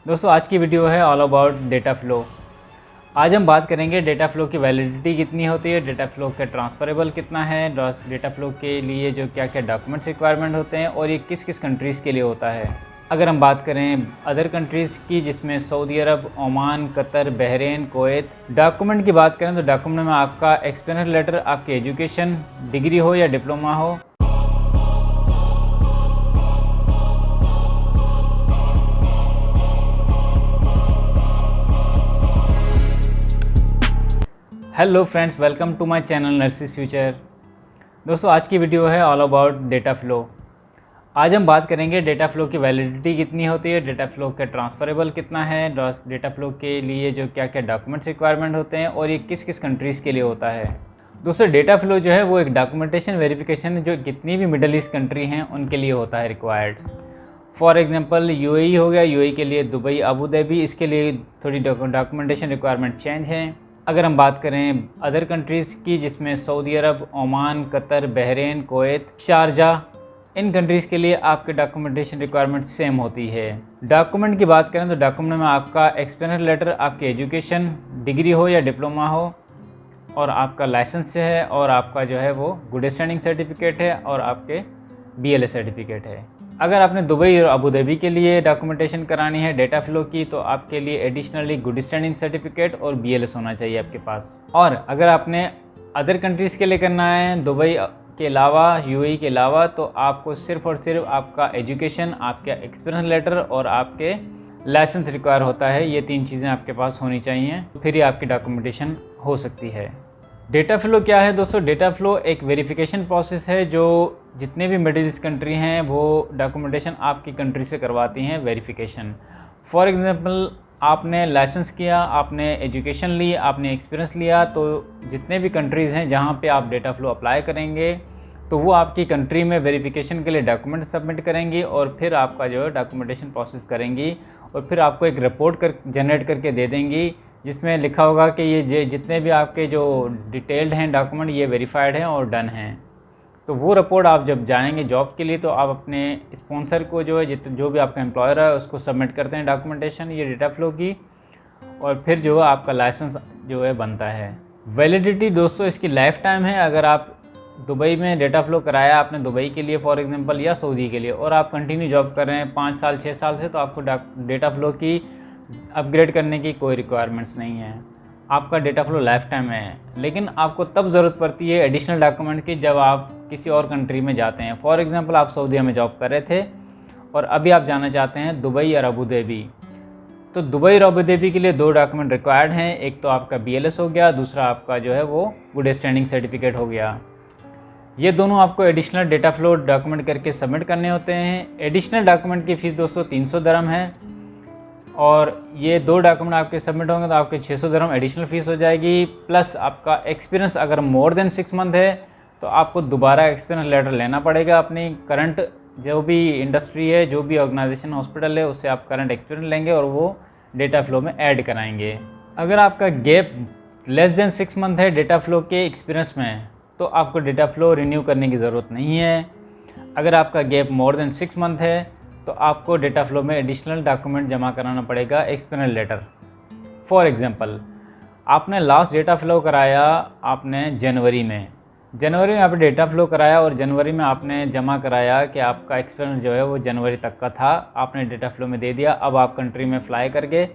दोस्तों आज की वीडियो है ऑल अबाउट डेटा फ्लो। आज हम बात करेंगे डेटा फ्लो की वैलिडिटी कितनी होती है, डेटा फ्लो का ट्रांसफरेबल कितना है, डेटा फ्लो के लिए जो क्या क्या डॉक्यूमेंट्स रिक्वायरमेंट होते हैं और ये किस किस कंट्रीज़ के लिए होता है। अगर हम बात करें अदर कंट्रीज़ की जिसमें Saudi Arab, Oman, Qatar, Bahrain, Kuwait, document की बात करें तो डॉक्यूमेंट में आपका एक्सपीरियंस लेटर, आपकी एजुकेशन डिग्री हो या डिप्लोमा हो, hello friends, welcome to my channel Nurses Future. दोस्तों आज की वीडियो है ऑल अबाउट डेटा फ्लो। आज हम बात करेंगे डेटा फ्लो की वैलिडिटी कितनी होती है, डेटा फ्लो का ट्रांसफरेबल कितना है, डेटा फ्लो के लिए जो क्या क्या डॉक्यूमेंट्स रिक्वायरमेंट होते हैं और ये किस किस कंट्रीज़ के लिए होता है। दोस्तों डेटा फ्लो जो है वो एक डॉक्यूमेंटेशन वेरिफिकेशन जो कितनी भी मिडल ईस्ट कंट्री हैं उनके लिए होता है रिक्वायर्ड। फॉर एग्जांपल यूएई हो गया, यूएई के लिए दुबई, अबू धाबी, इसके लिए थोड़ी डॉक्यूमेंटेशन रिक्वायरमेंट चेंज हैं। अगर हम बात करें अदर कंट्रीज़ की जिसमें Saudi Arab, Oman, Qatar, Bahrain, Kuwait, Sharjah, इन कंट्रीज़ के लिए आपके डॉक्यूमेंटेशन रिक्वायरमेंट सेम होती है। डॉक्यूमेंट की बात करें तो डॉक्यूमेंट में आपका एक्सपीरियंस लेटर, आपकी एजुकेशन डिग्री हो या डिप्लोमा हो, और आपका लाइसेंस जो है और आपका जो है वो गुड स्टैंडिंग सर्टिफिकेट है और आपके BLS सर्टिफिकेट है। अगर आपने दुबई और अबू धाबी के लिए डॉक्यूमेंटेशन करानी है डेटा फ्लो की तो आपके लिए एडिशनली गुड स्टैंडिंग सर्टिफिकेट और BLS होना चाहिए आपके पास। और अगर आपने अदर कंट्रीज़ के लिए करना है दुबई के अलावा, यूएई के अलावा, तो आपको सिर्फ़ और सिर्फ आपका एजुकेशन, आपका एक्सपीरियंस लेटर और आपके लाइसेंस रिक्वायर होता है। ये 3 चीज़ें आपके पास होनी चाहिए, फिर ही आपकी डॉक्यूमेंटेशन हो सकती है। डेटा फ्लो क्या है दोस्तों? डेटा फ्लो एक वेरिफिकेशन प्रोसेस है जो जितने भी मिडिल ईस्ट कंट्री हैं वो डॉक्यूमेंटेशन आपकी कंट्री से करवाती हैं वेरिफिकेशन। फॉर एग्जांपल आपने लाइसेंस किया, आपने एजुकेशन ली, आपने एक्सपीरियंस लिया, तो जितने भी कंट्रीज़ हैं जहाँ पे आप डेटा फ्लो अप्लाई करेंगे तो वो आपकी कंट्री में वेरिफिकेशन के लिए डॉक्यूमेंट सबमिट करेंगी और फिर आपका जो है डॉक्यूमेंटेशन प्रोसेस करेंगी और फिर आपको एक रिपोर्ट जनरेट करके दे देंगी जिसमें लिखा होगा कि ये जितने भी आपके जो डिटेल्ड हैं डॉक्यूमेंट ये वेरीफाइड हैं और डन हैं। तो वो रिपोर्ट आप जब जाएंगे जॉब के लिए तो आप अपने स्पॉन्सर को जो है जो भी आपका एम्प्लॉयर है उसको सबमिट करते हैं डॉक्यूमेंटेशन ये डेटा फ्लो की, और फिर जो है आपका लाइसेंस जो है बनता है। वैलिडिटी दोस्तों इसकी लाइफ टाइम है। अगर आप दुबई में डेटा फ्लो कराया आपने दुबई के लिए फॉर एग्जांपल या सऊदी के लिए और आप कंटिन्यू जॉब कर रहे हैं 5 साल 6 साल से, तो आपको डेटा फ्लो की अपग्रेड करने की कोई रिक्वायरमेंट्स नहीं है। आपका डेटा फ्लो लाइफ टाइम है। लेकिन आपको तब ज़रूरत पड़ती है एडिशनल डॉक्यूमेंट की जब आप किसी और कंट्री में जाते हैं। फॉर एग्जांपल आप सऊदी में जॉब कर रहे थे और अभी आप जाना चाहते हैं दुबई और अबू धाबी, तो दुबई और अबू धाबी के लिए 2 डॉक्यूमेंट रिक्वायर्ड हैं। एक तो आपका BLS हो गया, दूसरा आपका जो है वो गुड स्टैंडिंग सर्टिफिकेट हो गया। ये दोनों आपको एडिशनल डेटा फ्लो डॉक्यूमेंट करके सबमिट करने होते हैं। एडिशनल डॉक्यूमेंट की फ़ीस दोस्तों 300 दिरहम है और ये 2 डॉक्यूमेंट आपके सबमिट होंगे तो आपके 600 दिरहम एडिशनल फ़ीस हो जाएगी। प्लस आपका एक्सपीरियंस अगर मोर देन 6 मंथ है तो आपको दोबारा एक्सपीरियंस लेटर लेना पड़ेगा। अपनी करंट जो भी इंडस्ट्री है, जो भी ऑर्गेनाइजेशन हॉस्पिटल है, उससे आप करंट एक्सपीरियंस लेंगे और वो डेटा फ्लो में ऐड कराएंगे। अगर आपका गैप लेस देन 6 मंथ है डेटा फ्लो के एक्सपीरियंस में तो आपको डेटा फ्लो रिन्यू करने की ज़रूरत नहीं है। अगर आपका गैप मोर देन 6 मंथ है तो आपको डेटा फ्लो में एडिशनल डॉक्यूमेंट जमा कराना पड़ेगा, एक्सपीरियंस लेटर। फॉर एग्जांपल आपने लास्ट डेटा फ्लो कराया आपने जनवरी में आपने डेटा फ्लो कराया और जनवरी में आपने जमा कराया कि आपका एक्सपीरियंस जो है वो जनवरी तक का था, आपने डेटा फ्लो में दे दिया। अब आप कंट्री में फ्लाई करके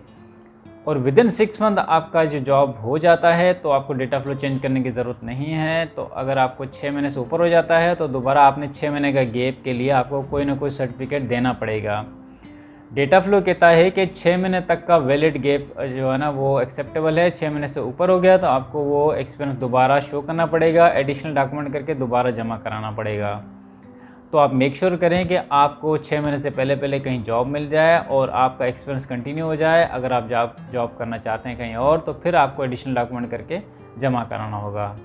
और विदिन 6 मंथ आपका जो जॉब हो जाता है तो आपको डेटा फ्लो चेंज करने की ज़रूरत नहीं है। तो अगर आपको 6 महीने से ऊपर हो जाता है तो दोबारा आपने 6 महीने का गैप के लिए आपको कोई ना कोई सर्टिफिकेट देना पड़ेगा। डेटा फ्लो कहता है कि 6 महीने तक का वैलिड गैप जो है ना वो एक्सेप्टेबल है। 6 महीने से ऊपर हो गया तो आपको वो एक्सपीरियंस दोबारा शो करना पड़ेगा, एडिशनल डॉक्यूमेंट करके दोबारा जमा कराना पड़ेगा। तो आप मेक श्योर करें कि आपको 6 महीने से पहले कहीं जॉब मिल जाए और आपका एक्सपीरियंस कंटिन्यू हो जाए। अगर आप जॉब करना चाहते हैं कहीं और तो फिर आपको एडिशनल डॉक्यूमेंट करके जमा कराना होगा।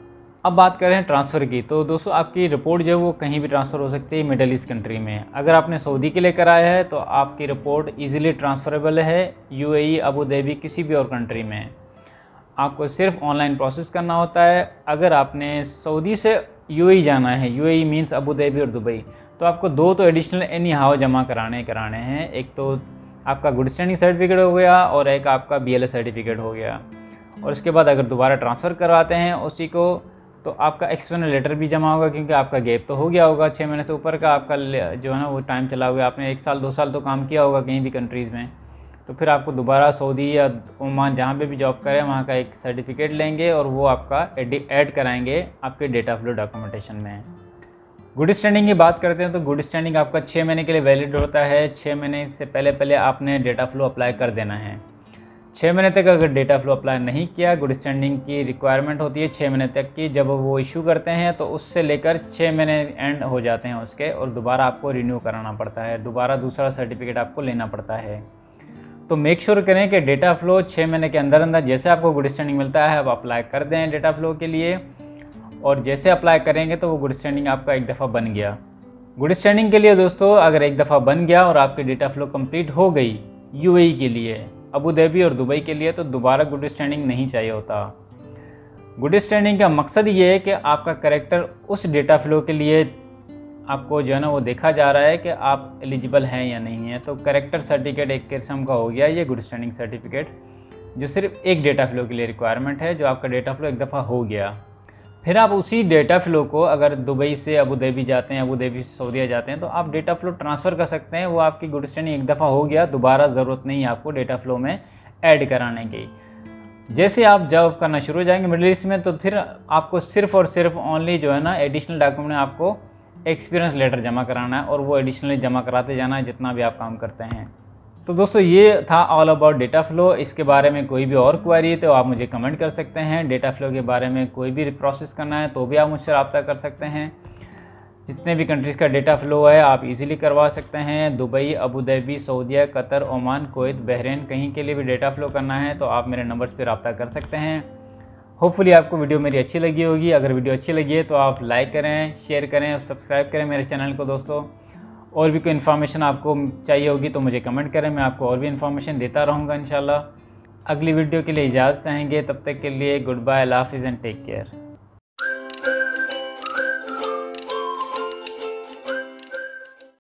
अब बात करें ट्रांसफ़र की, तो दोस्तों आपकी रिपोर्ट जो है वो कहीं भी ट्रांसफ़र हो सकती है मिडिल ईस्ट कंट्री में। अगर आपने सऊदी के लिए कराया है तो आपकी रिपोर्ट ईजिली ट्रांसफ़रेबल है यूएई, अबू धाबी, किसी भी और कंट्री में। आपको सिर्फ ऑनलाइन प्रोसेस करना होता है। अगर आपने सऊदी से यूएई जाना है, यूएई मींस अबू धाबी और दुबई, तो आपको 2 तो एडिशनल एनी हाउ जमा कराने हैं। एक तो आपका गुड स्टैंडिंग सर्टिफिकेट हो गया और एक आपका BLS सर्टिफिकेट हो गया। और उसके बाद अगर दोबारा ट्रांसफ़र करवाते हैं उसी को तो आपका एक्सटर्नल लेटर भी जमा होगा, क्योंकि आपका गैप तो हो गया होगा 6 महीने से ऊपर का आपका जो है ना वो टाइम चला हुआ, आपने 1 साल 2 साल तो काम किया होगा कहीं भी कंट्रीज़ में। तो फिर आपको दोबारा सऊदी या ओमान जहाँ पे भी जॉब करें वहाँ का एक सर्टिफिकेट लेंगे और वो आपका ऐड कराएंगे आपके डेटा फ्लो डॉक्यूमेंटेशन में। गुड स्टैंडिंग की बात करते हैं तो गुड स्टैंडिंग आपका 6 महीने के लिए वैलिड होता है। 6 महीने से पहले आपने डेटा फ्लो अप्लाई कर देना है। 6 महीने तक अगर डेटा फ्लो अप्लाई नहीं किया, गुड स्टैंडिंग की रिक्वायरमेंट होती है 6 महीने तक की, जब वो इशू करते हैं तो उससे लेकर 6 महीने एंड हो जाते हैं उसके, और दोबारा आपको रिन्यू कराना पड़ता है, दोबारा दूसरा सर्टिफिकेट आपको लेना पड़ता है। तो मेक श्योर करें कि डेटा फ्लो 6 महीने के अंदर जैसे आपको गुड स्टैंडिंग मिलता है आप अप्लाई कर दें डेटा फ्लो के लिए, और जैसे अप्लाई करेंगे तो वो गुड स्टैंडिंग आपका एक दफ़ा बन गया। गुड स्टैंडिंग के लिए दोस्तों अगर एक दफ़ा बन गया और आपकी डेटा फ्लो कंप्लीट हो गई UAE के लिए, अबू धाबी और दुबई के लिए, तो दोबारा गुड स्टैंडिंग नहीं चाहिए होता। गुड स्टैंडिंग का मकसद ये है कि आपका कैरेक्टर उस डेटा फ्लो के लिए आपको जो है ना वो देखा जा रहा है कि आप एलिजिबल हैं या नहीं है। तो कैरेक्टर सर्टिफिकेट एक किस्म का हो गया ये गुड स्टैंडिंग सर्टिफिकेट, जो सिर्फ एक डेटा फ्लो के लिए रिक्वायरमेंट है, जो आपका डेटा फ्लो एक दफ़ा हो गया। फिर आप उसी डेटा फ्लो को अगर दुबई से अबू धाबी जाते हैं, अबू धाबी से सऊदीया जाते हैं, तो आप डेटा फ्लो ट्रांसफ़र कर सकते हैं। वो आपकी गुड स्टैंडिंग एक दफ़ा हो गया, दोबारा ज़रूरत नहीं है आपको डेटा फ्लो में ऐड कराने की। जैसे आप जॉब करना शुरू हो जाएंगे मिडिल ईस्ट में, तो फिर आपको सिर्फ़ और सिर्फ ओनली जो है ना एडिशनल डॉक्यूमेंट में आपको एक्सपीरियंस लेटर जमा कराना है, और वो एडिशनली जमा कराते जाना है जितना भी आप काम करते हैं। तो दोस्तों ये था ऑल अबाउट डेटा फ्लो। इसके बारे में कोई भी और क्वेरी है तो आप मुझे कमेंट कर सकते हैं। डेटा फ्लो के बारे में कोई भी प्रोसेस करना है तो भी आप मुझसे रब्ता कर सकते हैं। जितने भी कंट्रीज़ का डेटा फ्लो है आप इजीली करवा सकते हैं। Dubai, Abu Dhabi, Saudia, Qatar, Oman, Kuwait, Bahrain, कहीं के लिए भी डेटा फ्लो करना है तो आप मेरे नंबर्स पर रब्ता कर सकते हैं। होपफुली आपको वीडियो मेरी अच्छी लगी होगी। अगर वीडियो अच्छी लगी है तो आप लाइक करें, शेयर करें और सब्सक्राइब करें मेरे चैनल को दोस्तों। और भी कोई इन्फॉर्मेशन आपको चाहिए होगी तो मुझे कमेंट करें, मैं आपको और भी इन्फॉर्मेशन देता रहूँगा इंशाल्लाह। अगली वीडियो के लिए इजाज़त चाहेंगे, तब तक के लिए गुड बाय, अल्लाह हाफ़िज़ एंड टेक केयर।